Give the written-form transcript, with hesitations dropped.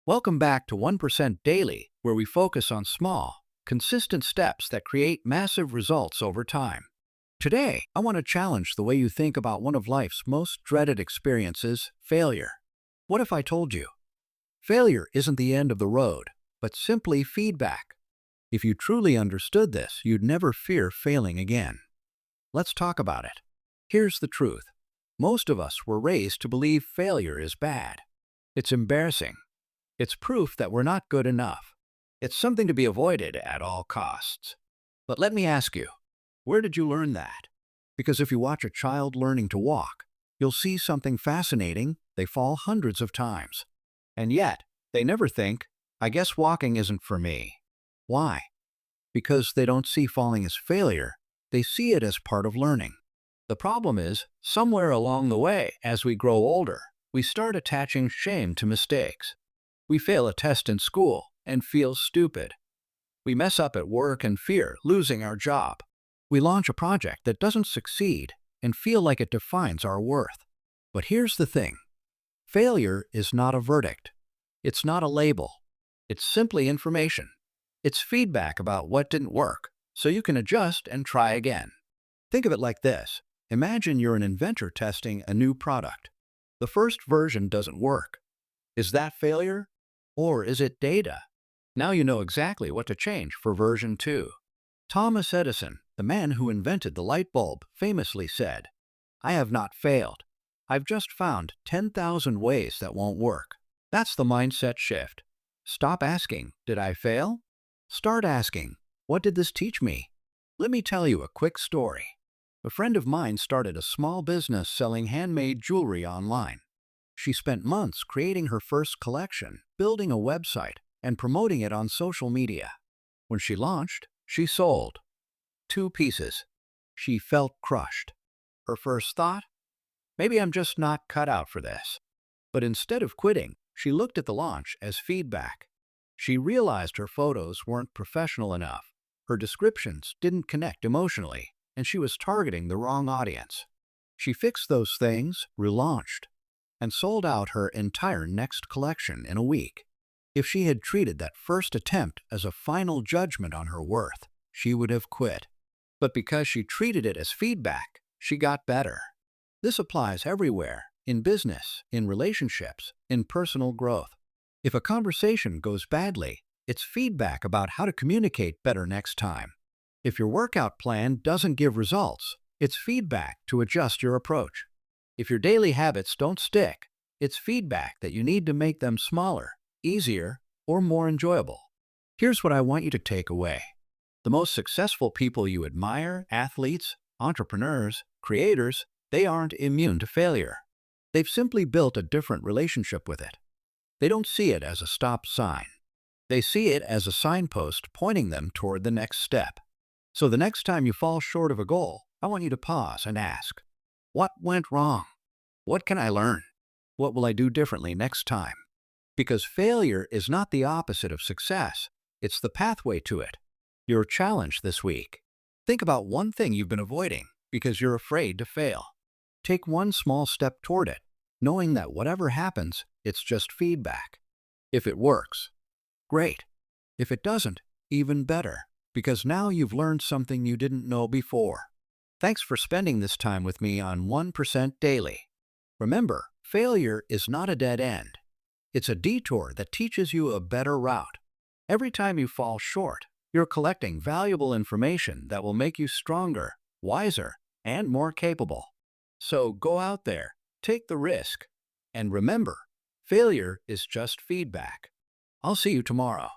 Welcome back to 1% Daily, where we focus on small, consistent steps that create massive results over time. Today, I want to challenge the way you think about one of life's most dreaded experiences, failure. What if I told you? Failure isn't the end of the road, but simply feedback. If you truly understood this, you'd never fear failing again. Let's talk about it. Here's the truth. Most of us were raised to believe failure is bad. It's embarrassing. It's proof that we're not good enough. It's something to be avoided at all costs. But let me ask you, where did you learn that? Because if you watch a child learning to walk, you'll see something fascinating. They fall hundreds of times. And yet, they never think, I guess walking isn't for me. Why? Because they don't see falling as failure. They see it as part of learning. The problem is, somewhere along the way, as we grow older, we start attaching shame to mistakes. We fail a test in school and feel stupid. We mess up at work and fear losing our job. We launch a project that doesn't succeed and feel like it defines our worth. But here's the thing. Failure is not a verdict. It's not a label. It's simply information. It's feedback about what didn't work, so you can adjust and try again. Think of it like this. Imagine you're an inventor testing a new product. The first version doesn't work. Is that failure? Or is it data? Now you know exactly what to change for version 2. Thomas Edison, the man who invented the light bulb, famously said, I have not failed. I've just found 10,000 ways that won't work. That's the mindset shift. Stop asking, did I fail? Start asking, what did this teach me? Let me tell you a quick story. A friend of mine started a small business selling handmade jewelry online. She spent months creating her first collection, building a website, and promoting it on social media. When she launched, she sold 2 pieces. She felt crushed. Her first thought? Maybe I'm just not cut out for this. But instead of quitting, she looked at the launch as feedback. She realized her photos weren't professional enough. Her descriptions didn't connect emotionally, and she was targeting the wrong audience. She fixed those things, relaunched, and sold out her entire next collection in a week. If she had treated that first attempt as a final judgment on her worth, she would have quit. But because she treated it as feedback, she got better. This applies everywhere, in business, in relationships, in personal growth. If a conversation goes badly, it's feedback about how to communicate better next time. If your workout plan doesn't give results, it's feedback to adjust your approach. If your daily habits don't stick, it's feedback that you need to make them smaller, easier, or more enjoyable. Here's what I want you to take away. The most successful people you admire, athletes, entrepreneurs, creators, they aren't immune to failure. They've simply built a different relationship with it. They don't see it as a stop sign. They see it as a signpost pointing them toward the next step. So the next time you fall short of a goal, I want you to pause and ask, what went wrong? What can I learn? What will I do differently next time? Because failure is not the opposite of success. It's the pathway to it. Your challenge this week. Think about one thing you've been avoiding because you're afraid to fail. Take one small step toward it, knowing that whatever happens, it's just feedback. If it works, great. If it doesn't, even better, because now you've learned something you didn't know before. Thanks for spending this time with me on 1% Daily. Remember, failure is not a dead end. It's a detour that teaches you a better route. Every time you fall short, you're collecting valuable information that will make you stronger, wiser, and more capable. So go out there, take the risk, and remember, failure is just feedback. I'll see you tomorrow.